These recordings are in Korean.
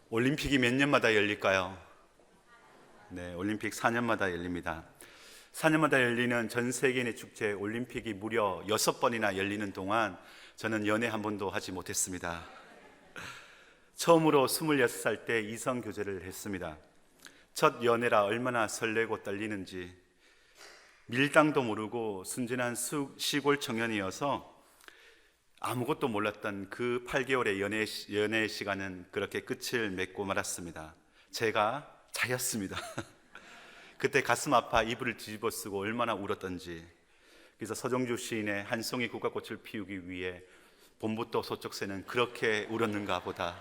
올림픽이 몇 년마다 열릴까요? 네, 올림픽 4년마다 열립니다. 4년마다 열리는 전 세계인의 축제 올림픽이 무려 6번이나 열리는 동안 저는 연애 한 번도 하지 못했습니다. 처음으로 26살 때 이성 교제를 했습니다. 첫 연애라 얼마나 설레고 떨리는지, 밀당도 모르고 순진한 시골 청년이어서 아무것도 몰랐던 그 8개월의 연애 시간은 그렇게 끝을 맺고 말았습니다. 제가 자였습니다. 그때 가슴 아파 이불을 뒤집어 쓰고 얼마나 울었던지. 그래서 서정주 시인의 한 송이 국화꽃을 피우기 위해 봄부터 소쩍새는 그렇게 울었는가 보다.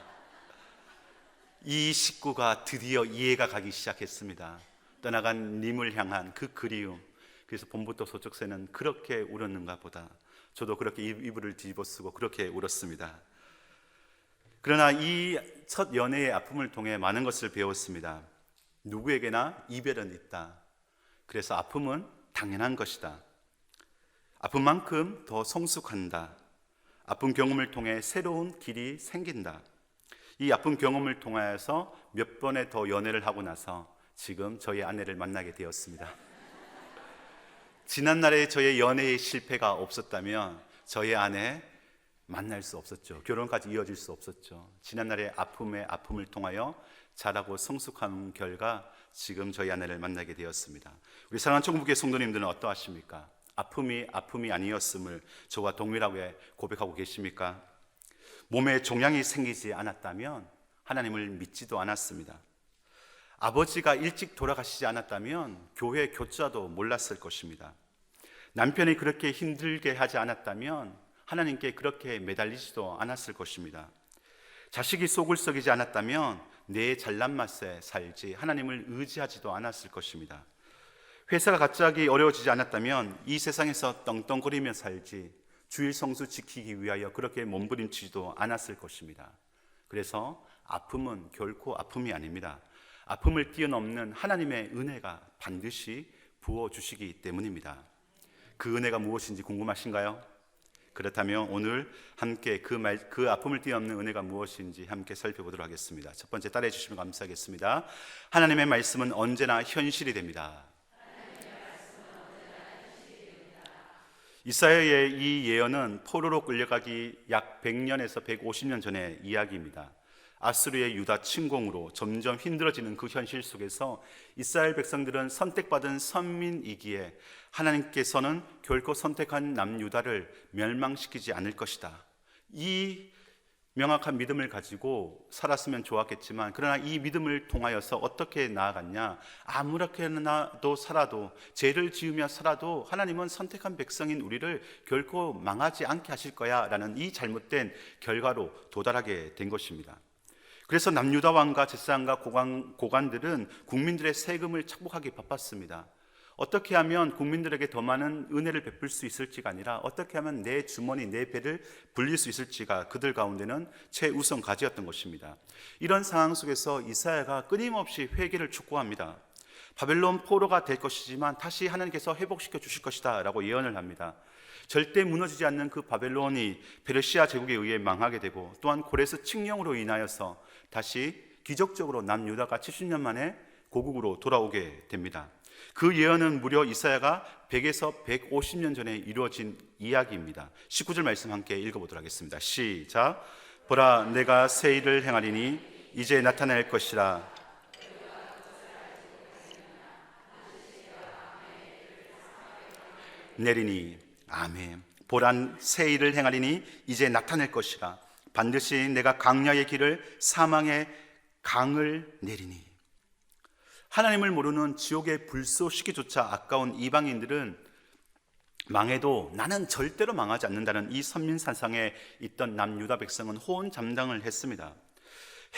이 식구가 드디어 이해가 가기 시작했습니다. 떠나간 님을 향한 그 그리움. 그래서 봄부터 소쩍새는 그렇게 울었는가 보다. 저도 그렇게 이불을 뒤집어 쓰고 그렇게 울었습니다. 그러나 이 첫 연애의 아픔을 통해 많은 것을 배웠습니다. 누구에게나 이별은 있다. 그래서 아픔은 당연한 것이다. 아픈 만큼 더 성숙한다. 아픈 경험을 통해 새로운 길이 생긴다. 이 아픈 경험을 통하여서 몇 번의 더 연애를 하고 나서 지금 저의 아내를 만나게 되었습니다. 지난날에 저의 연애의 실패가 없었다면 저의 아내 만날 수 없었죠. 결혼까지 이어질 수 없었죠. 지난날의 아픔을 통하여 자라고 성숙한 결과 지금 저희 아내를 만나게 되었습니다. 우리 사랑하는 천국의 성도님들은 어떠하십니까? 아픔이 아니었음을 저와 동일하게 고백하고 계십니까? 몸에 종양이 생기지 않았다면 하나님을 믿지도 않았습니다. 아버지가 일찍 돌아가시지 않았다면 교회 교자도 몰랐을 것입니다. 남편이 그렇게 힘들게 하지 않았다면 하나님께 그렇게 매달리지도 않았을 것입니다. 자식이 속을 썩이지 않았다면 내 잘난 맛에 살지 하나님을 의지하지도 않았을 것입니다. 회사가 갑자기 어려워지지 않았다면 이 세상에서 떵떵거리며 살지 주일 성수 지키기 위하여 그렇게 몸부림치지도 않았을 것입니다. 그래서 아픔은 결코 아픔이 아닙니다. 아픔을 뛰어넘는 하나님의 은혜가 반드시 부어주시기 때문입니다. 그 은혜가 무엇인지 궁금하신가요? 그렇다면 오늘 함께 그 아픔을 뛰어넘는 은혜가 무엇인지 함께 살펴보도록 하겠습니다. 첫 번째 따라해 주시면 감사하겠습니다. 하나님의 말씀은 언제나 현실이 됩니다. 이사야의 이 예언은 포로로 끌려가기 약 100년에서 150년 전의 이야기입니다. 아수르의 유다 침공으로 점점 힘들어지는 그 현실 속에서 이스라엘 백성들은 선택받은 선민이기에 하나님께서는 결코 선택한 남유다를 멸망시키지 않을 것이다. 이 명확한 믿음을 가지고 살았으면 좋았겠지만 그러나 이 믿음을 통하여서 어떻게 나아갔냐? 아무렇게나도 살아도 죄를 지으며 살아도 하나님은 선택한 백성인 우리를 결코 망하지 않게 하실 거야 라는 이 잘못된 결과로 도달하게 된 것입니다. 그래서 남유다 왕과 제사장과 고관들은 국민들의 세금을 착복하기 바빴습니다. 어떻게 하면 국민들에게 더 많은 은혜를 베풀 수 있을지가 아니라 어떻게 하면 내 주머니, 내 배를 불릴 수 있을지가 그들 가운데는 최우선 과제였던 것입니다. 이런 상황 속에서 이사야가 끊임없이 회개를 촉구합니다. 바벨론 포로가 될 것이지만 다시 하나님께서 회복시켜 주실 것이다 라고 예언을 합니다. 절대 무너지지 않는 그 바벨론이 페르시아 제국에 의해 망하게 되고 또한 고레스 칙령으로 인하여서 다시 기적적으로 남유다가 70년 만에 고국으로 돌아오게 됩니다. 그 예언은 무려 이사야가 100에서 150년 전에 이루어진 이야기입니다. 19절 말씀 함께 읽어보도록 하겠습니다. 시작. 보라, 내가 새 일을 행하리니 이제 나타날 것이라. 내리니. 아멘. 보란 새 일을 행하리니 이제 나타낼 것이라. 반드시 내가 광야의 길을 사망의 강을 내리니. 하나님을 모르는 지옥의 불쏘시기조차 아까운 이방인들은 망해도 나는 절대로 망하지 않는다는 이 선민사상에 있던 남유다 백성은 호언장담을 했습니다.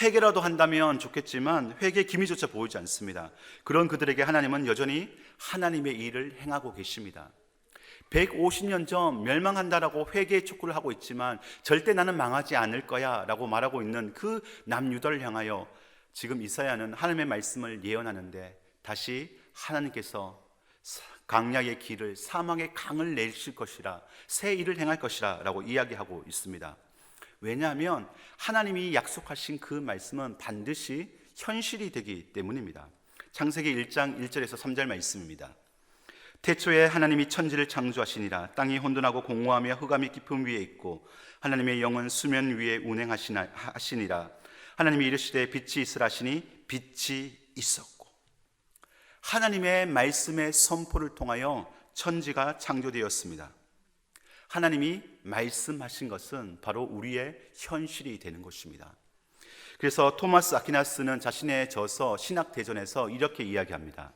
회개라도 한다면 좋겠지만 회개의 기미조차 보이지 않습니다. 그런 그들에게 하나님은 여전히 하나님의 일을 행하고 계십니다. 150년 전 멸망한다라고 회개의 촉구를 하고 있지만 절대 나는 망하지 않을 거야 라고 말하고 있는 그 남유다를 향하여 지금 이사야는 하나님의 말씀을 예언하는데 다시 하나님께서 광야의 길을 사망의 강을 내실 것이라 새 일을 행할 것이라 라고 이야기하고 있습니다. 왜냐하면 하나님이 약속하신 그 말씀은 반드시 현실이 되기 때문입니다. 창세기 1장 1절에서 3절 말씀입니다. 태초에 하나님이 천지를 창조하시니라. 땅이 혼돈하고 공허하며 흑암이 깊음 위에 있고 하나님의 영은 수면 위에 운행하시니라. 하나님이 이르시되 빛이 있으라 하시니 빛이 있었고. 하나님의 말씀의 선포를 통하여 천지가 창조되었습니다. 하나님이 말씀하신 것은 바로 우리의 현실이 되는 것입니다. 그래서 토마스 아퀴나스는 자신의 저서 신학대전에서 이렇게 이야기합니다.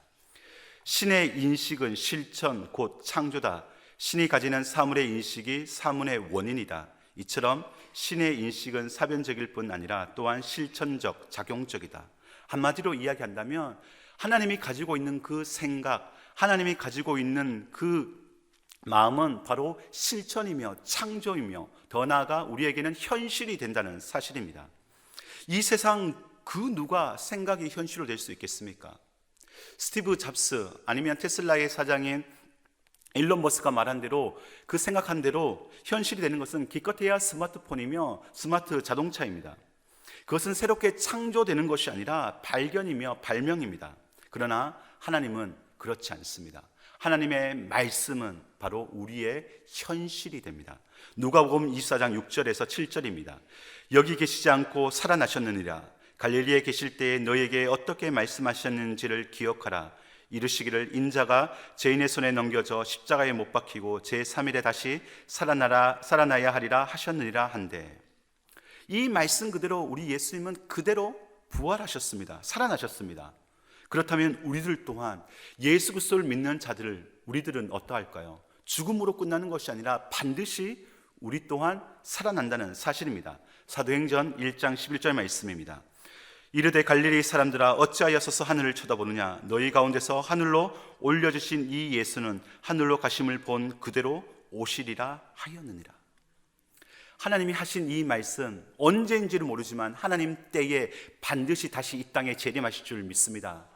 신의 인식은 실천 곧 창조다. 신이 가지는 사물의 인식이 사물의 원인이다. 이처럼 신의 인식은 사변적일 뿐 아니라 또한 실천적, 작용적이다. 한마디로 이야기한다면 하나님이 가지고 있는 그 생각, 하나님이 가지고 있는 그 마음은 바로 실천이며 창조이며 더 나아가 우리에게는 현실이 된다는 사실입니다. 이 세상 그 누가 생각이 현실로 될 수 있겠습니까? 스티브 잡스 아니면 테슬라의 사장인 일론 머스크가 말한 대로 그 생각한 대로 현실이 되는 것은 기껏해야 스마트폰이며 스마트 자동차입니다. 그것은 새롭게 창조되는 것이 아니라 발견이며 발명입니다. 그러나 하나님은 그렇지 않습니다. 하나님의 말씀은 바로 우리의 현실이 됩니다. 누가복음 24장 6절에서 7절입니다. 여기 계시지 않고 살아나셨느니라. 갈릴리에 계실 때에 너에게 어떻게 말씀하셨는지를 기억하라. 이르시기를 인자가 죄인의 손에 넘겨져 십자가에 못 박히고 제3일에 다시 살아나야 하리라 하셨느니라 한데, 이 말씀 그대로 우리 예수님은 그대로 부활하셨습니다. 살아나셨습니다. 그렇다면 우리들 또한 예수 그리스도를 믿는 우리들은 어떠할까요? 죽음으로 끝나는 것이 아니라 반드시 우리 또한 살아난다는 사실입니다. 사도행전 1장 11절 말씀입니다. 이르되 갈릴리 사람들아 어찌하여 서서 하늘을 쳐다보느냐. 너희 가운데서 하늘로 올려주신 이 예수는 하늘로 가심을 본 그대로 오시리라 하였느니라. 하나님이 하신 이 말씀 언제인지를 모르지만 하나님 때에 반드시 다시 이 땅에 재림하실 줄 믿습니다.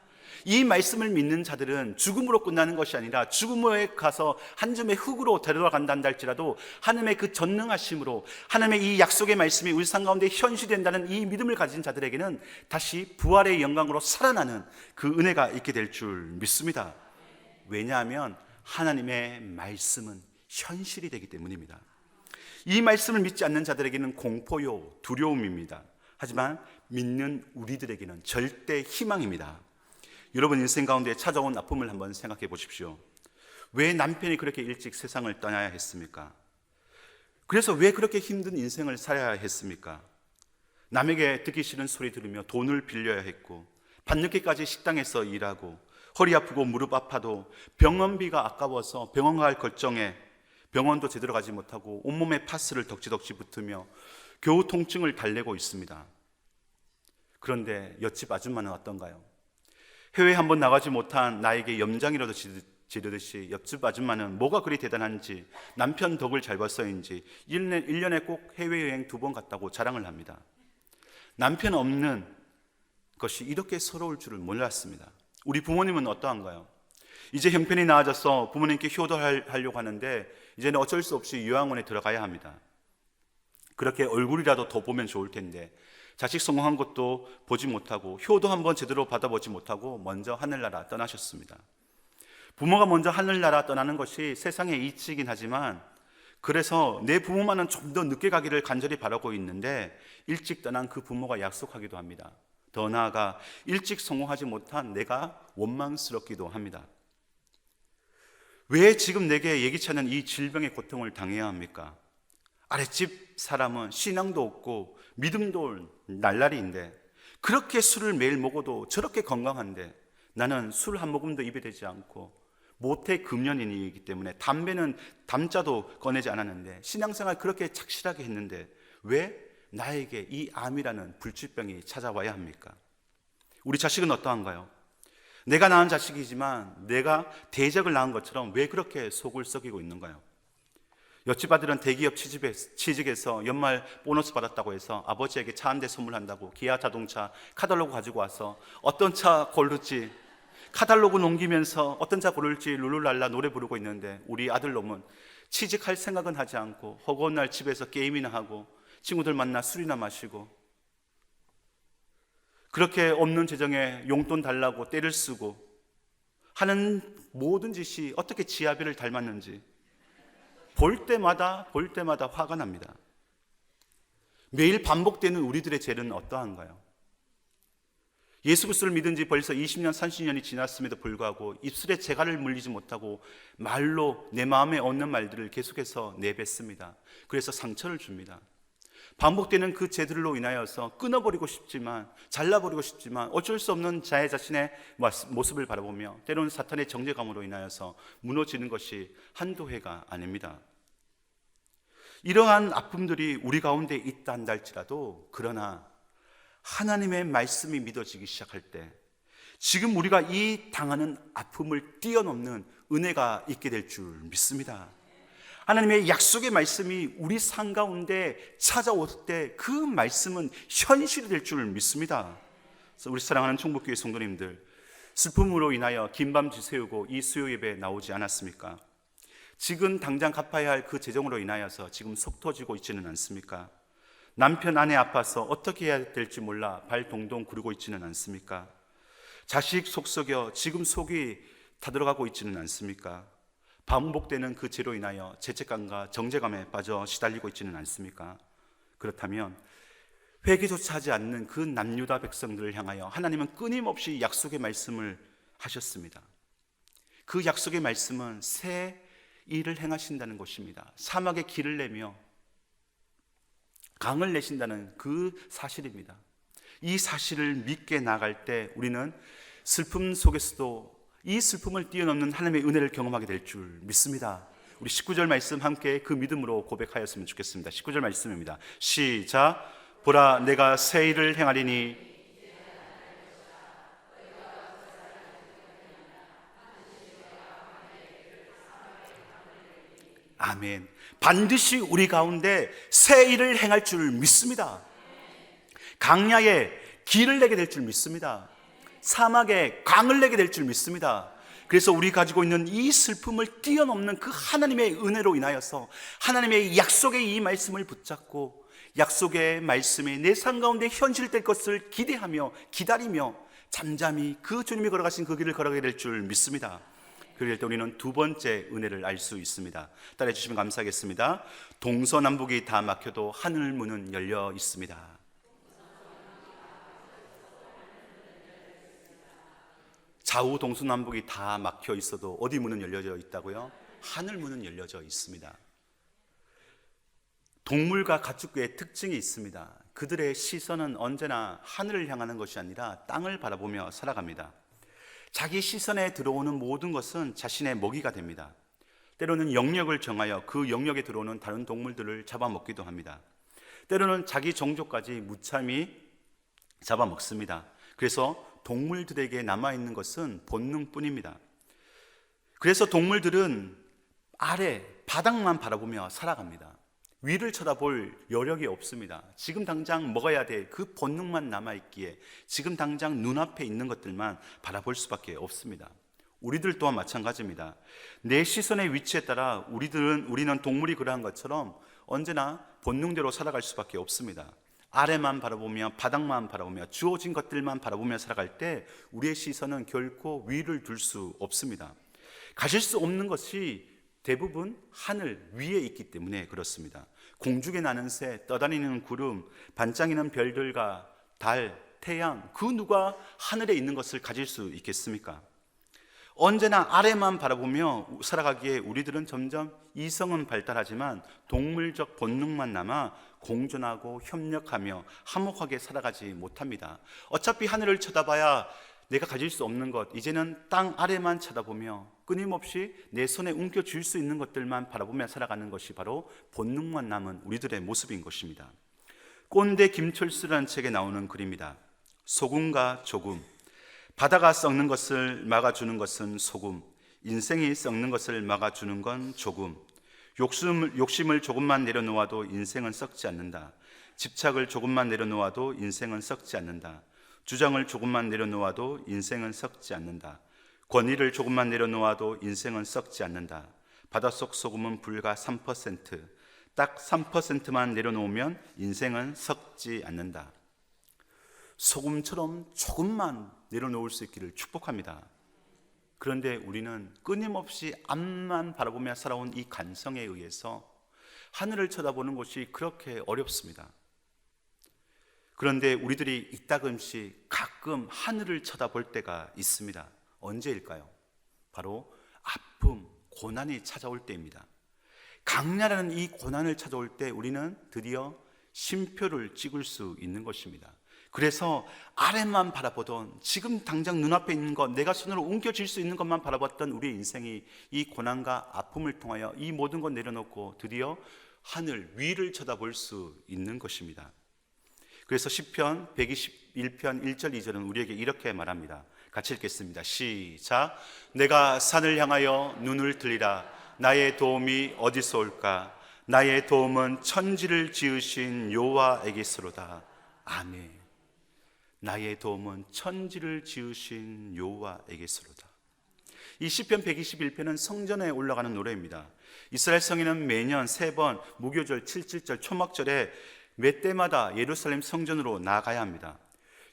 이 말씀을 믿는 자들은 죽음으로 끝나는 것이 아니라 죽음에 가서 한 줌의 흙으로 데려간다 할지라도 하나님의 그 전능하심으로 하나님의 이 약속의 말씀이 우리 삶 가운데 현실된다는 이 믿음을 가진 자들에게는 다시 부활의 영광으로 살아나는 그 은혜가 있게 될 줄 믿습니다. 왜냐하면 하나님의 말씀은 현실이 되기 때문입니다. 이 말씀을 믿지 않는 자들에게는 공포요, 두려움입니다. 하지만 믿는 우리들에게는 절대 희망입니다. 여러분 인생 가운데 찾아온 아픔을 한번 생각해 보십시오. 왜 남편이 그렇게 일찍 세상을 떠나야 했습니까? 그래서 왜 그렇게 힘든 인생을 살아야 했습니까? 남에게 듣기 싫은 소리 들으며 돈을 빌려야 했고, 밤늦게까지 식당에서 일하고, 허리 아프고 무릎 아파도 병원비가 아까워서 병원 갈 걱정에 병원도 제대로 가지 못하고 온몸에 파스를 덕지덕지 붙으며 겨우 통증을 달래고 있습니다. 그런데 옆집 아줌마는 어떤가요? 해외에 한번 나가지 못한 나에게 염장이라도 지르듯이 옆집 아줌마는 뭐가 그리 대단한지, 남편 덕을 잘 봤어인지 1년에 꼭 해외여행 2번 갔다고 자랑을 합니다. 남편 없는 것이 이렇게 서러울 줄을 몰랐습니다. 우리 부모님은 어떠한가요? 이제 형편이 나아져서 부모님께 효도하려고 하는데 이제는 어쩔 수 없이 요양원에 들어가야 합니다. 그렇게 얼굴이라도 더 보면 좋을 텐데 자식 성공한 것도 보지 못하고 효도 한번 제대로 받아보지 못하고 먼저 하늘나라 떠나셨습니다. 부모가 먼저 하늘나라 떠나는 것이 세상의 이치이긴 하지만, 그래서 내 부모만은 좀 더 늦게 가기를 간절히 바라고 있는데 일찍 떠난 그 부모가 약속하기도 합니다. 더 나아가 일찍 성공하지 못한 내가 원망스럽기도 합니다. 왜 지금 내게 예기치 않은 이 질병의 고통을 당해야 합니까? 아랫집 사람은 신앙도 없고 믿음도 날라리인데, 그렇게 술을 매일 먹어도 저렇게 건강한데 나는 술 한 모금도 입에 대지 않고 모태 금연인이기 때문에 담배는 담자도 꺼내지 않았는데 신앙생활 그렇게 착실하게 했는데 왜 나에게 이 암이라는 불치병이 찾아와야 합니까? 우리 자식은 어떠한가요? 내가 낳은 자식이지만 내가 대적을 낳은 것처럼 왜 그렇게 속을 썩이고 있는가요? 옆집 아들은 대기업 취직해서 연말 보너스 받았다고 해서 아버지에게 차 한 대 선물한다고 기아 자동차 카탈로그 가지고 와서 어떤 차 고를지 카탈로그 넘기면서 어떤 차 고를지 룰루랄라 노래 부르고 있는데, 우리 아들놈은 취직할 생각은 하지 않고 허구한 날 집에서 게임이나 하고 친구들 만나 술이나 마시고, 그렇게 없는 재정에 용돈 달라고 떼를 쓰고 하는 모든 짓이 어떻게 지아비를 닮았는지 볼 때마다 화가 납니다. 매일 반복되는 우리들의 죄는 어떠한가요? 예수 그리스도를 믿은 지 벌써 20년, 30년이 지났음에도 불구하고 입술에 재갈을 물리지 못하고 말로 내 마음에 없는 말들을 계속해서 내뱉습니다. 그래서 상처를 줍니다. 반복되는 그 죄들로 인하여서 끊어버리고 싶지만, 잘라버리고 싶지만 어쩔 수 없는 자의 자신의 모습을 바라보며 때로는 사탄의 정죄감으로 인하여서 무너지는 것이 한두 해가 아닙니다. 이러한 아픔들이 우리 가운데 있다 한다 할지라도, 그러나 하나님의 말씀이 믿어지기 시작할 때 지금 우리가 이 당하는 아픔을 뛰어넘는 은혜가 있게 될 줄 믿습니다. 하나님의 약속의 말씀이 우리 삶 가운데 찾아올 때 그 말씀은 현실이 될 줄 믿습니다. 그래서 우리 사랑하는 충북교회 성도님들, 슬픔으로 인하여 긴밤 지새우고 이 수요 예배에 나오지 않았습니까? 지금 당장 갚아야 할 그 재정으로 인하여서 지금 속 터지고 있지는 않습니까? 남편 아내 아파서 어떻게 해야 될지 몰라 발 동동 구르고 있지는 않습니까? 자식 속 썩여 지금 속이 타들어가고 있지는 않습니까? 반복되는 그 죄로 인하여 죄책감과 정죄감에 빠져 시달리고 있지는 않습니까? 그렇다면 회개조차 하지 않는 그 남유다 백성들을 향하여 하나님은 끊임없이 약속의 말씀을 하셨습니다. 그 약속의 말씀은 새 일을 행하신다는 것입니다. 사막에 길을 내며 강을 내신다는 그 사실입니다. 이 사실을 믿게 나갈 때 우리는 슬픔 속에서도 이 슬픔을 뛰어넘는 하나님의 은혜를 경험하게 될 줄 믿습니다. 우리 19절 말씀 함께 그 믿음으로 고백하였으면 좋겠습니다. 19절 말씀입니다. 시작. 보라, 내가 새 일을 행하리니 아멘. 반드시 우리 가운데 새 일을 행할 줄 믿습니다. 강야에 길을 내게 될 줄 믿습니다. 사막에 강을 내게 될 줄 믿습니다. 그래서 우리 가지고 있는 이 슬픔을 뛰어넘는 그 하나님의 은혜로 인하여서 하나님의 약속의 이 말씀을 붙잡고 약속의 말씀이 내 삶 가운데 현실될 것을 기대하며 기다리며 잠잠히 그 주님이 걸어가신 그 길을 걸어가게 될 줄 믿습니다. 그럴 때 우리는 두 번째 은혜를 알 수 있습니다. 따라해 주시면 감사하겠습니다. 동서남북이 다 막혀도 하늘 문은 열려 있습니다. 좌우 동서남북이 다 막혀 있어도 어디 문은 열려져 있다고요? 하늘 문은 열려져 있습니다. 동물과 가축의 특징이 있습니다. 그들의 시선은 언제나 하늘을 향하는 것이 아니라 땅을 바라보며 살아갑니다. 자기 시선에 들어오는 모든 것은 자신의 먹이가 됩니다. 때로는 영역을 정하여 그 영역에 들어오는 다른 동물들을 잡아먹기도 합니다. 때로는 자기 종족까지 무참히 잡아먹습니다. 그래서 동물들에게 남아있는 것은 본능뿐입니다. 그래서 동물들은 아래 바닥만 바라보며 살아갑니다. 위를 쳐다볼 여력이 없습니다. 지금 당장 먹어야 될 그 본능만 남아있기에 지금 당장 눈앞에 있는 것들만 바라볼 수밖에 없습니다. 우리들 또한 마찬가지입니다. 내 시선의 위치에 따라 우리는 동물이 그러한 것처럼 언제나 본능대로 살아갈 수밖에 없습니다. 아래만 바라보며 바닥만 바라보며 주어진 것들만 바라보며 살아갈 때 우리의 시선은 결코 위를 둘 수 없습니다. 가질 수 없는 것이 대부분 하늘 위에 있기 때문에 그렇습니다. 공중에 나는 새, 떠다니는 구름, 반짝이는 별들과 달, 태양, 그 누가 하늘에 있는 것을 가질 수 있겠습니까? 언제나 아래만 바라보며 살아가기에 우리들은 점점 이성은 발달하지만 동물적 본능만 남아 공존하고 협력하며 화목하게 살아가지 못합니다. 어차피 하늘을 쳐다봐야 내가 가질 수 없는 것, 이제는 땅 아래만 쳐다보며 끊임없이 내 손에 움켜쥘 수 있는 것들만 바라보며 살아가는 것이 바로 본능만 남은 우리들의 모습인 것입니다. 꼰대 김철수라는 책에 나오는 글입니다. 소금과 조금. 바다가 썩는 것을 막아주는 것은 소금, 인생이 썩는 것을 막아주는 건 조금. 욕심을 조금만 내려놓아도 인생은 썩지 않는다. 집착을 조금만 내려놓아도 인생은 썩지 않는다. 주장을 조금만 내려놓아도 인생은 썩지 않는다. 권위를 조금만 내려놓아도 인생은 썩지 않는다. 바닷속 소금은 불과 3%, 딱 3%만 내려놓으면 인생은 썩지 않는다. 소금처럼 조금만 내려놓을 수 있기를 축복합니다. 그런데 우리는 끊임없이 앞만 바라보며 살아온 이 간성에 의해서 하늘을 쳐다보는 것이 그렇게 어렵습니다. 그런데 우리들이 이따금씩 가끔 하늘을 쳐다볼 때가 있습니다. 언제일까요? 바로 아픔, 고난이 찾아올 때입니다. 강렬한 이 고난을 찾아올 때 우리는 드디어 쉼표를 찍을 수 있는 것입니다. 그래서 아래만 바라보던, 지금 당장 눈앞에 있는 것, 내가 손으로 옮겨질 수 있는 것만 바라봤던 우리의 인생이 이 고난과 아픔을 통하여 이 모든 것 내려놓고 드디어 하늘 위를 쳐다볼 수 있는 것입니다. 그래서 시편 121편 1절 2절은 우리에게 이렇게 말합니다. 같이 읽겠습니다. 시작. 내가 산을 향하여 눈을 들리라. 나의 도움이 어디서 올까? 나의 도움은 천지를 지으신 여호와에게서로다. 아멘. 나의 도움은 천지를 지으신 여호와에게서로다. 이 시편 121편은 성전에 올라가는 노래입니다. 이스라엘 성인은 매년 3번 무교절, 7.7절, 초막절에 몇 때마다 예루살렘 성전으로 나가야 합니다.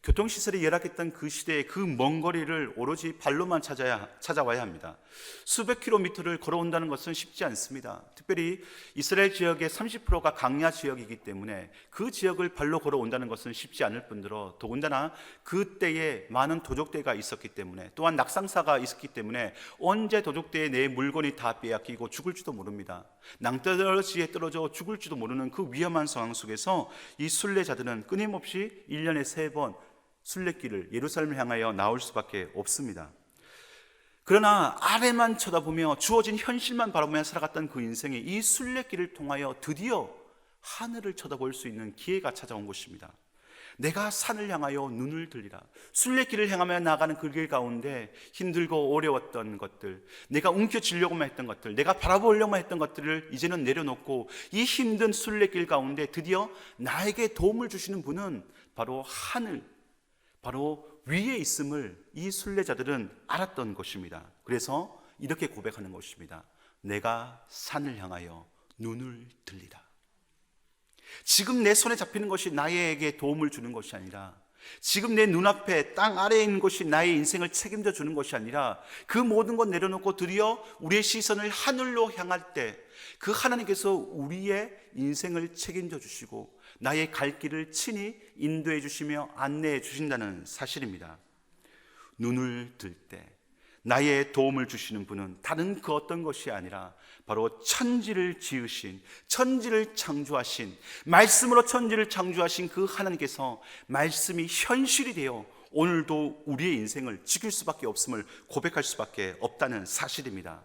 교통시설이 열악했던 그 시대에 그 먼 거리를 오로지 발로만 찾아와야 합니다. 수백 킬로미터를 걸어온다는 것은 쉽지 않습니다. 특별히 이스라엘 지역의 30%가 강야 지역이기 때문에 그 지역을 발로 걸어온다는 것은 쉽지 않을 뿐더러 더군다나 그때에 많은 도적대가 있었기 때문에, 또한 낙상사가 있었기 때문에 언제 도적대에 내 물건이 다 빼앗기고 죽을지도 모릅니다. 낭떠러지에 떨어져 죽을지도 모르는 그 위험한 상황 속에서 이 순례자들은 끊임없이 1년에 3번 순례길을 예루살렘을 향하여 나올 수밖에 없습니다. 그러나 아래만 쳐다보며 주어진 현실만 바라보며 살아갔던 그 인생이 이 순례길을 통하여 드디어 하늘을 쳐다볼 수 있는 기회가 찾아온 것입니다. 내가 산을 향하여 눈을 들리라. 순례길을 향하며 나가는 그 길 가운데 힘들고 어려웠던 것들, 내가 움켜쥐려고만 했던 것들, 내가 바라보려고만 했던 것들을 이제는 내려놓고 이 힘든 순례길 가운데 드디어 나에게 도움을 주시는 분은 바로 하늘, 바로 위에 있음을 이 순례자들은 알았던 것입니다. 그래서 이렇게 고백하는 것입니다. 내가 산을 향하여 눈을 들리라. 지금 내 손에 잡히는 것이 나에게 도움을 주는 것이 아니라, 지금 내 눈앞에 땅 아래에 있는 것이 나의 인생을 책임져 주는 것이 아니라, 그 모든 것 내려놓고 드디어 우리의 시선을 하늘로 향할 때 그 하나님께서 우리의 인생을 책임져 주시고 나의 갈 길을 친히 인도해 주시며 안내해 주신다는 사실입니다. 눈을 들 때 나의 도움을 주시는 분은 다른 그 어떤 것이 아니라 바로 천지를 지으신, 천지를 창조하신, 말씀으로 천지를 창조하신 그 하나님께서 말씀이 현실이 되어 오늘도 우리의 인생을 지킬 수밖에 없음을 고백할 수밖에 없다는 사실입니다.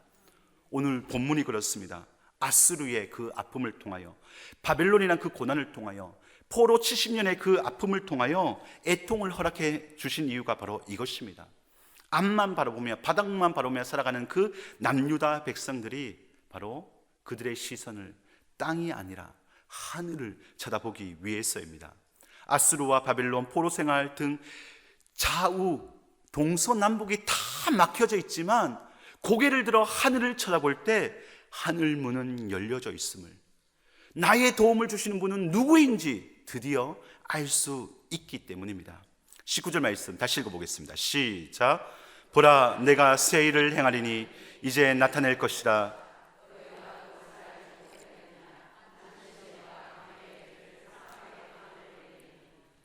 오늘 본문이 그렇습니다. 아스루의 그 아픔을 통하여, 바벨론이란 그 고난을 통하여, 포로 70년의 그 아픔을 통하여 애통을 허락해 주신 이유가 바로 이것입니다. 앞만 바라보며, 바닥만 바라보며 살아가는 그 남유다 백성들이 바로 그들의 시선을 땅이 아니라 하늘을 쳐다보기 위해서입니다. 아스루와 바벨론, 포로 생활 등 좌우 동서남북이 다 막혀져 있지만 고개를 들어 하늘을 쳐다볼 때 하늘 문은 열려져 있음을, 나의 도움을 주시는 분은 누구인지 드디어 알 수 있기 때문입니다. 19절 말씀 다시 읽어보겠습니다. 시작. 보라, 내가 새 일을 행하리니 이제 나타낼 것이라.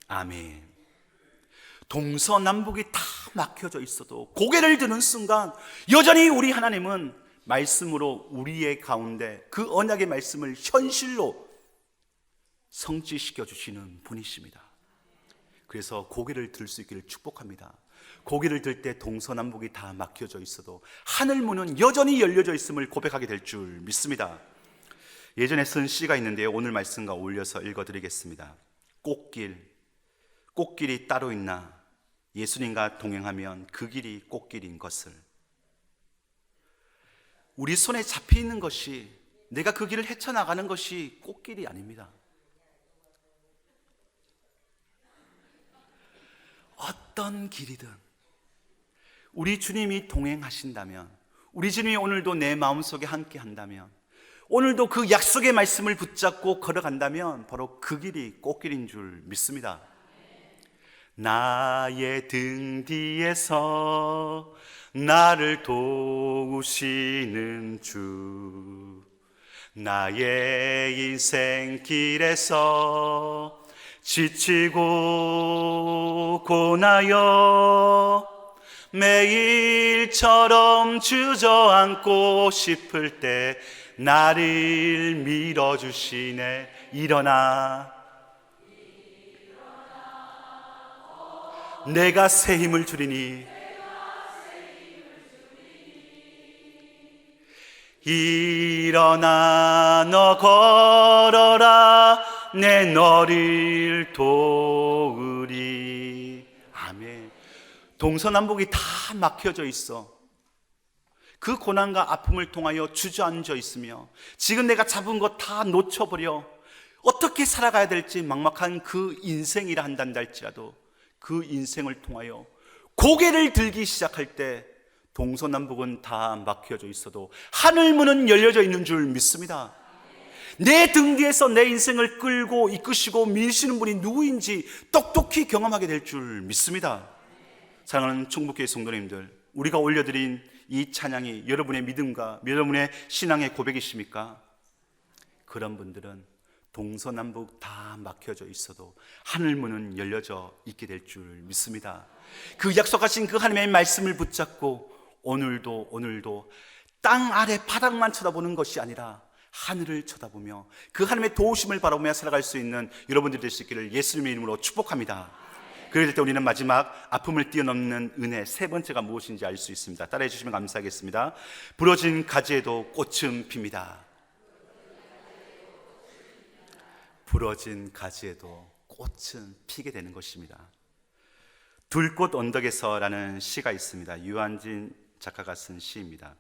아멘. 동서남북이 다 막혀져 있어도 고개를 드는 순간 여전히 우리 하나님은 말씀으로 우리의 가운데 그 언약의 말씀을 현실로 성취시켜 주시는 분이십니다. 그래서 고개를 들 수 있기를 축복합니다. 고개를 들 때 동서남북이 다 막혀져 있어도 하늘문은 여전히 열려져 있음을 고백하게 될 줄 믿습니다. 예전에 쓴 시가 있는데요, 오늘 말씀과 어울려서 읽어드리겠습니다. 꽃길이 따로 있나? 예수님과 동행하면 그 길이 꽃길인 것을. 우리 손에 잡혀있는 것이, 내가 그 길을 헤쳐나가는 것이 꽃길이 아닙니다. 어떤 길이든 우리 주님이 동행하신다면, 우리 주님이 오늘도 내 마음속에 함께 한다면, 오늘도 그 약속의 말씀을 붙잡고 걸어간다면 바로 그 길이 꽃길인 줄 믿습니다. 나의 등 뒤에서 나를 도우시는 주, 나의 인생길에서 지치고 고나여 매일처럼 주저앉고 싶을 때 나를 밀어주시네. 일어나, 내가 새 힘을 주리니. 일어나 너 걸어라, 내 너를 도우리. 아멘. 동서남북이 다 막혀져 있어. 그 고난과 아픔을 통하여 주저앉아 있으며 지금 내가 잡은 것 다 놓쳐버려 어떻게 살아가야 될지 막막한 그 인생이라 한단다 할지라도 그 인생을 통하여 고개를 들기 시작할 때 동서남북은 다 막혀져 있어도 하늘문은 열려져 있는 줄 믿습니다. 내 등 뒤에서 내 인생을 끌고 이끄시고 밀시는 분이 누구인지 똑똑히 경험하게 될 줄 믿습니다. 사랑하는 충북교회 성도님들, 우리가 올려드린 이 찬양이 여러분의 믿음과 여러분의 신앙의 고백이십니까? 그런 분들은 동서남북 다 막혀져 있어도 하늘문은 열려져 있게 될 줄 믿습니다. 그 약속하신 그 하나님의 말씀을 붙잡고 오늘도 땅 아래 바닥만 쳐다보는 것이 아니라 하늘을 쳐다보며 그 하나님의 도우심을 바라보며 살아갈 수 있는 여러분들이 될 수 있기를 예수님의 이름으로 축복합니다. 그럴 때 우리는 마지막 아픔을 뛰어넘는 은혜 세 번째가 무엇인지 알 수 있습니다. 따라해 주시면 감사하겠습니다. 부러진 가지에도 꽃은 핍니다. 부러진 가지에도 꽃은 피게 되는 것입니다. 들꽃 언덕에서라는 시가 있습니다. 유한진 작가가 쓴 시입니다.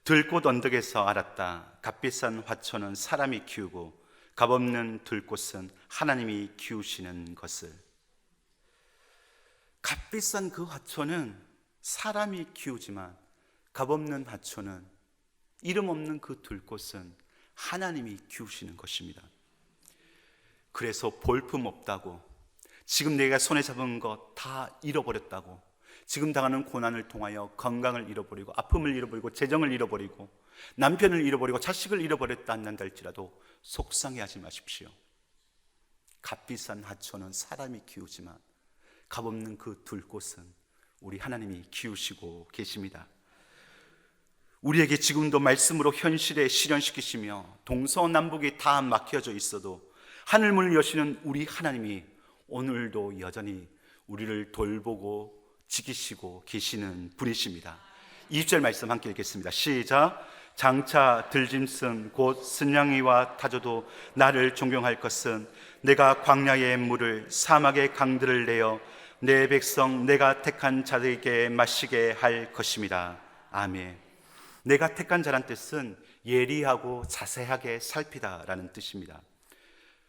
들꽃 언덕에서 알았다. 값비싼 화초는 사람이 키우고 값없는 들꽃은 하나님이 키우시는 것을. 값비싼 그 화초는 사람이 키우지만 값없는 화초는, 이름 없는 그 들꽃은 하나님이 키우시는 것입니다. 그래서 볼품없다고, 지금 내가 손에 잡은 것 다 잃어버렸다고, 지금 당하는 고난을 통하여 건강을 잃어버리고 아픔을 잃어버리고 재정을 잃어버리고 남편을 잃어버리고 자식을 잃어버렸다 한다 할지라도 속상해하지 마십시오. 값비싼 화초는 사람이 키우지만 값없는 그 들꽃은 우리 하나님이 키우시고 계십니다. 우리에게 지금도 말씀으로 현실에 실현시키시며 동서남북이 다 막혀져 있어도 하늘문을 여시는 우리 하나님이 오늘도 여전히 우리를 돌보고 지키시고 계시는 분이십니다. 20절 말씀 함께 읽겠습니다. 시작. 장차 들짐승 곧 순양이와 타조도 나를 존경할 것은 내가 광야의 물을 사막의 강들을 내어 내 백성 내가 택한 자들에게 마시게 할 것입니다. 아멘. 내가 택한 자란 뜻은 예리하고 자세하게 살피다라는 뜻입니다.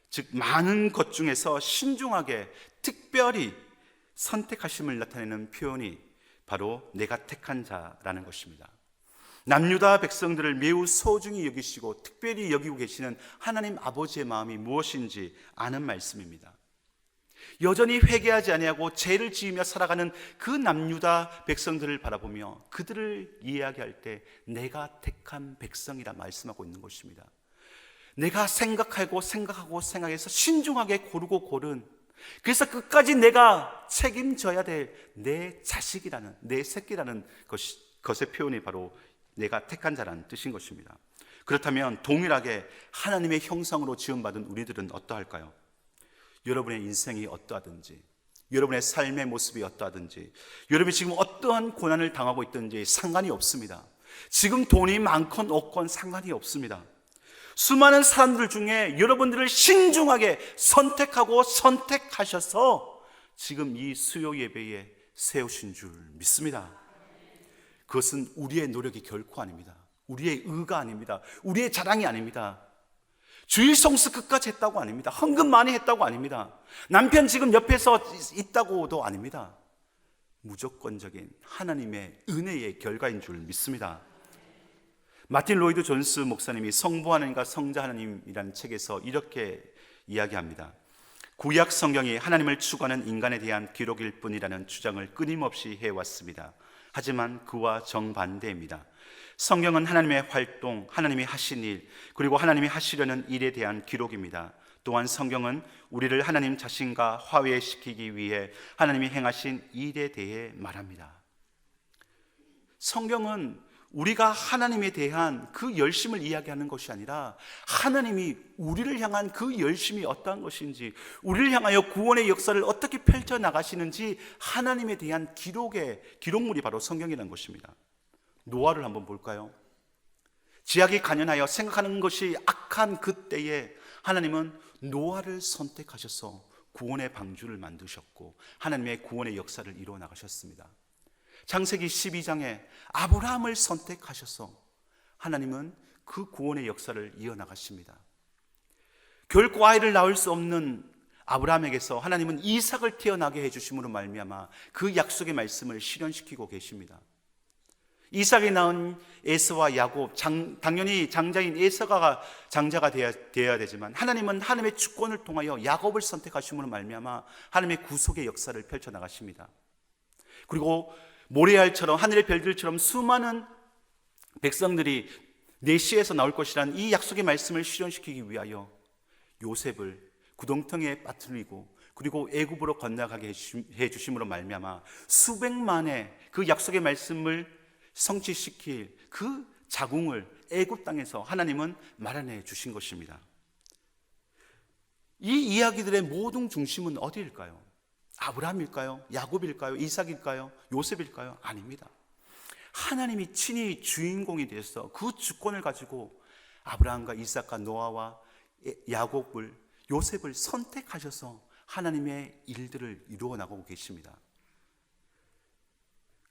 즉 많은 것 중에서 신중하게 특별히 선택하심을 나타내는 표현이 바로 내가 택한 자라는 것입니다. 남유다 백성들을 매우 소중히 여기시고 특별히 여기고 계시는 하나님 아버지의 마음이 무엇인지 아는 말씀입니다. 여전히 회개하지 아니하고 죄를 지으며 살아가는 그 남유다 백성들을 바라보며 그들을 이야기할 때 내가 택한 백성이라 말씀하고 있는 것입니다. 내가 생각해서 신중하게 고르고 고른, 그래서 끝까지 내가 책임져야 될 내 자식이라는, 내 새끼라는 것의 표현이 바로 내가 택한 자라는 뜻인 것입니다. 그렇다면 동일하게 하나님의 형상으로 지음받은 우리들은 어떠할까요? 여러분의 인생이 어떠하든지, 여러분의 삶의 모습이 어떠하든지, 여러분이 지금 어떠한 고난을 당하고 있든지 상관이 없습니다. 지금 돈이 많건 없건 상관이 없습니다. 수많은 사람들 중에 여러분들을 신중하게 선택하셔서 지금 이 수요 예배에 세우신 줄 믿습니다. 그것은 우리의 노력이 결코 아닙니다. 우리의 의가 아닙니다. 우리의 자랑이 아닙니다. 주일 성수 끝까지 했다고 아닙니다. 헌금 많이 했다고 아닙니다. 남편 지금 옆에서 있다고도 아닙니다. 무조건적인 하나님의 은혜의 결과인 줄 믿습니다. 마틴 로이드 존스 목사님이 성부 하나님과 성자 하나님이라는 책에서 이렇게 이야기합니다. 구약 성경이 하나님을 추구하는 인간에 대한 기록일 뿐이라는 주장을 끊임없이 해왔습니다. 하지만 그와 정반대입니다. 성경은 하나님의 활동, 하나님이 하신 일, 그리고 하나님이 하시려는 일에 대한 기록입니다. 또한 성경은 우리를 하나님 자신과 화해시키기 위해 하나님이 행하신 일에 대해 말합니다. 성경은 우리가 하나님에 대한 그 열심을 이야기하는 것이 아니라 하나님이 우리를 향한 그 열심이 어떠한 것인지, 우리를 향하여 구원의 역사를 어떻게 펼쳐나가시는지 하나님에 대한 기록물이 바로 성경이라는 것입니다. 노아를 한번 볼까요? 지약이 간연하여 생각하는 것이 악한 그때에 하나님은 노아를 선택하셔서 구원의 방주를 만드셨고 하나님의 구원의 역사를 이루어 나가셨습니다. 창세기 12장에 아브라함을 선택하셔서 하나님은 그 구원의 역사를 이어나가십니다. 결코 아이를 낳을 수 없는 아브라함에게서 하나님은 이삭을 태어나게 해주심으로 말미암아 그 약속의 말씀을 실현시키고 계십니다. 이삭이 낳은 에서와 야곱, 당연히 장자인 에서가 장자가 되어야 되지만 하나님은 하나님의 주권을 통하여 야곱을 선택하심으로 말미암아 하나님의 구속의 역사를 펼쳐나가십니다. 그리고 모래알처럼 하늘의 별들처럼 수많은 백성들이 내시에서 나올 것이라는 이 약속의 말씀을 실현시키기 위하여 요셉을 구덩텅이에 빠뜨리고 그리고 애굽으로 건너가게 해주심으로 말미암아 수백만의 그 약속의 말씀을 성취시킬 그 자궁을 애굽 땅에서 하나님은 마련해 주신 것입니다. 이 이야기들의 모든 중심은 어디일까요? 아브라함일까요? 야곱일까요? 이삭일까요? 요셉일까요? 아닙니다. 하나님이 친히 주인공이 되어서 그 주권을 가지고 아브라함과 이삭과 노아와 야곱을, 요셉을 선택하셔서 하나님의 일들을 이루어 나가고 계십니다.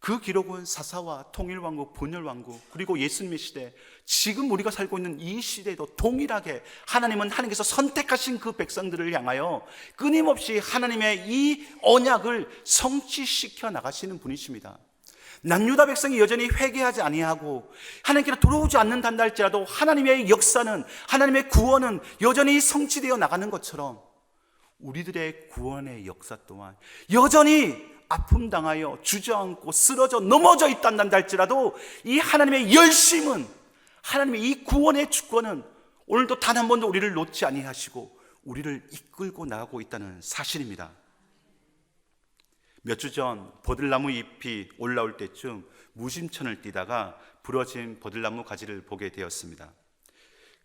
그 기록은 사사와 통일왕국, 분열왕국, 그리고 예수님의 시대, 지금 우리가 살고 있는 이 시대에도 동일하게 하나님은 하나님께서 선택하신 그 백성들을 향하여 끊임없이 하나님의 이 언약을 성취시켜 나가시는 분이십니다. 남유다 백성이 여전히 회개하지 아니하고 하나님께로 돌아오지 않는단다 할지라도 하나님의 역사는, 하나님의 구원은 여전히 성취되어 나가는 것처럼 우리들의 구원의 역사 또한 여전히 아픔 당하여 주저앉고 쓰러져 넘어져 있단다 할지라도 이 하나님의 열심은, 하나님의 이 구원의 주권은 오늘도 단 한 번도 우리를 놓지 아니하시고 우리를 이끌고 나가고 있다는 사실입니다. 몇 주 전 버들나무 잎이 올라올 때쯤 무심천을 뛰다가 부러진 버들나무 가지를 보게 되었습니다.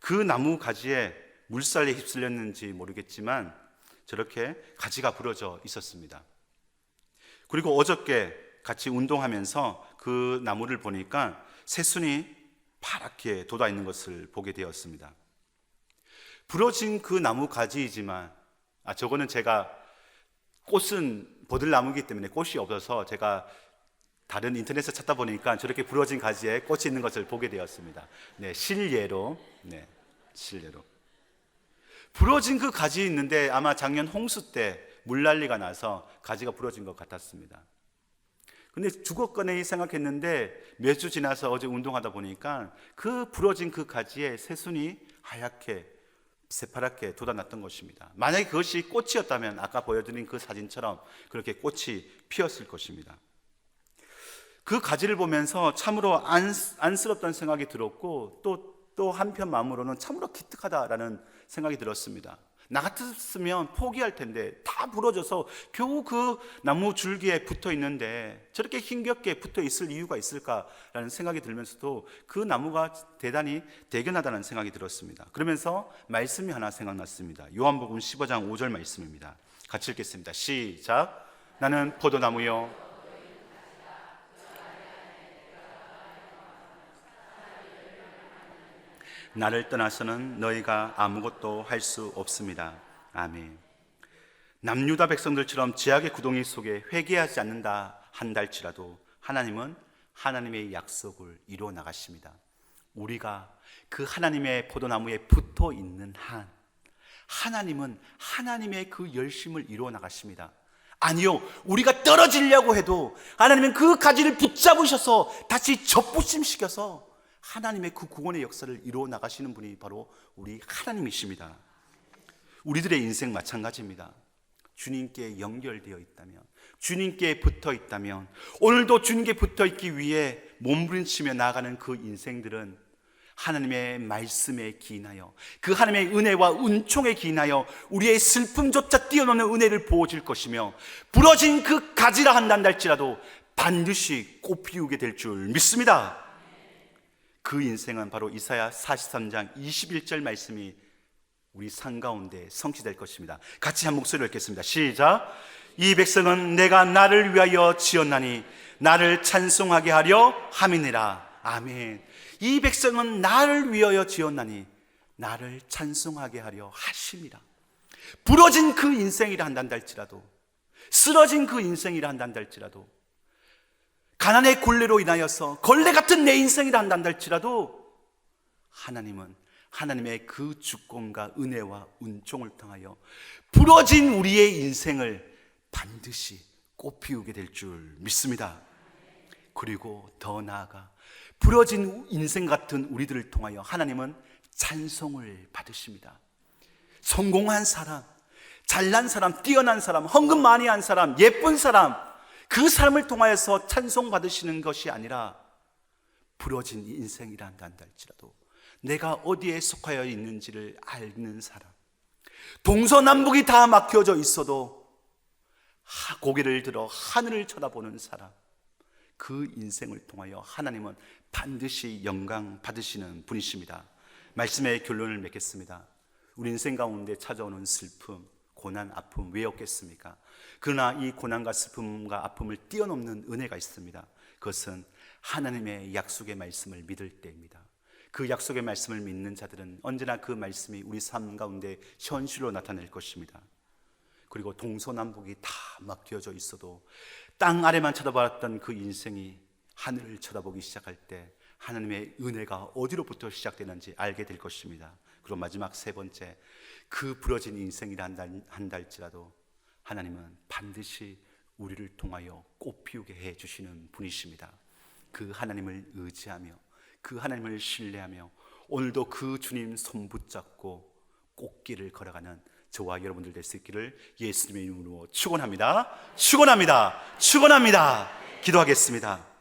그 나무 가지에 물살에 휩쓸렸는지 모르겠지만 저렇게 가지가 부러져 있었습니다. 그리고 어저께 같이 운동하면서 그 나무를 보니까 새순이 파랗게 돋아 있는 것을 보게 되었습니다. 부러진 그 나무 가지이지만 저거는 제가, 꽃은 버들나무이기 때문에 꽃이 없어서 제가 다른 인터넷에 찾다 보니까 저렇게 부러진 가지에 꽃이 있는 것을 보게 되었습니다. 실례로. 부러진 그 가지 있는데 아마 작년 홍수 때 물난리가 나서 가지가 부러진 것 같았습니다. 근데 죽었거니 생각했는데 몇 주 지나서 어제 운동하다 보니까 그 부러진 그 가지에 새순이 하얗게 새파랗게 돋아났던 것입니다. 만약에 그것이 꽃이었다면 아까 보여드린 그 사진처럼 그렇게 꽃이 피었을 것입니다. 그 가지를 보면서 참으로 안쓰럽다는 생각이 들었고 또 한편 마음으로는 참으로 기특하다라는 생각이 들었습니다. 나 같았으면 포기할 텐데 다 부러져서 겨우 그 나무 줄기에 붙어 있는데 저렇게 힘겹게 붙어 있을 이유가 있을까라는 생각이 들면서도 그 나무가 대단히 대견하다는 생각이 들었습니다. 그러면서 말씀이 하나 생각났습니다. 요한복음 15장 5절 말씀입니다. 같이 읽겠습니다. 시작. 나는 포도나무요 나를 떠나서는 너희가 아무것도 할 수 없습니다. 아멘. 남유다 백성들처럼 죄악의 구덩이 속에 회개하지 않는다 한달치라도 하나님은 하나님의 약속을 이루어 나가십니다. 우리가 그 하나님의 포도나무에 붙어 있는 한 하나님은 하나님의 그 열심을 이루어 나가십니다. 아니요, 우리가 떨어지려고 해도 하나님은 그 가지를 붙잡으셔서 다시 접붙임시켜서 하나님의 그 구원의 역사를 이루어 나가시는 분이 바로 우리 하나님이십니다. 우리들의 인생 마찬가지입니다. 주님께 연결되어 있다면, 주님께 붙어 있다면, 오늘도 주님께 붙어 있기 위해 몸부림치며 나아가는 그 인생들은 하나님의 말씀에 기인하여, 그 하나님의 은혜와 은총에 기인하여 우리의 슬픔조차 뛰어넘는 은혜를 부어줄 것이며, 부러진 그 가지라 한다 할지라도 반드시 꽃 피우게 될 줄 믿습니다. 그 인생은 바로 이사야 43장 21절 말씀이 우리 삶 가운데 성취될 것입니다. 같이 한 목소리로 읽겠습니다. 시작. 이 백성은 내가 나를 위하여 지었나니 나를 찬송하게 하려 함이니라. 아멘. 이 백성은 나를 위하여 지었나니 나를 찬송하게 하려 하심이라. 부러진 그 인생이라 한다 할지라도, 쓰러진 그 인생이라 한다 할지라도, 가난의 굴레로 인하여서 걸레 같은 내 인생이라 한다 할지라도, 하나님은 하나님의 그 주권과 은혜와 은총을 통하여 부러진 우리의 인생을 반드시 꽃피우게 될 줄 믿습니다. 그리고 더 나아가 부러진 인생 같은 우리들을 통하여 하나님은 찬송을 받으십니다. 성공한 사람, 잘난 사람, 뛰어난 사람, 헌금 많이 한 사람, 예쁜 사람, 그 사람을 통하여서 찬송 받으시는 것이 아니라 부러진 인생이라 한다 할지라도 내가 어디에 속하여 있는지를 아는 사람, 동서남북이 다 막혀져 있어도 고개를 들어 하늘을 쳐다보는 사람, 그 인생을 통하여 하나님은 반드시 영광 받으시는 분이십니다. 말씀의 결론을 맺겠습니다. 우리 인생 가운데 찾아오는 슬픔, 고난, 아픔 왜 없겠습니까? 그러나 이 고난과 슬픔과 아픔을 뛰어넘는 은혜가 있습니다. 그것은 하나님의 약속의 말씀을 믿을 때입니다. 그 약속의 말씀을 믿는 자들은 언제나 그 말씀이 우리 삶 가운데 현실로 나타낼 것입니다. 그리고 동서남북이 다 막혀져 있어도 땅 아래만 쳐다봤던 그 인생이 하늘을 쳐다보기 시작할 때 하나님의 은혜가 어디로부터 시작되는지 알게 될 것입니다. 그리고 마지막 세 번째, 그 부러진 인생이라 한다 할지라도 하나님은 반드시 우리를 통하여 꽃피우게 해주시는 분이십니다. 그 하나님을 의지하며, 그 하나님을 신뢰하며 오늘도 그 주님 손 붙잡고 꽃길을 걸어가는 저와 여러분들 될 수 있기를 예수님의 이름으로 축원합니다. 축원합니다. 축원합니다. 기도하겠습니다.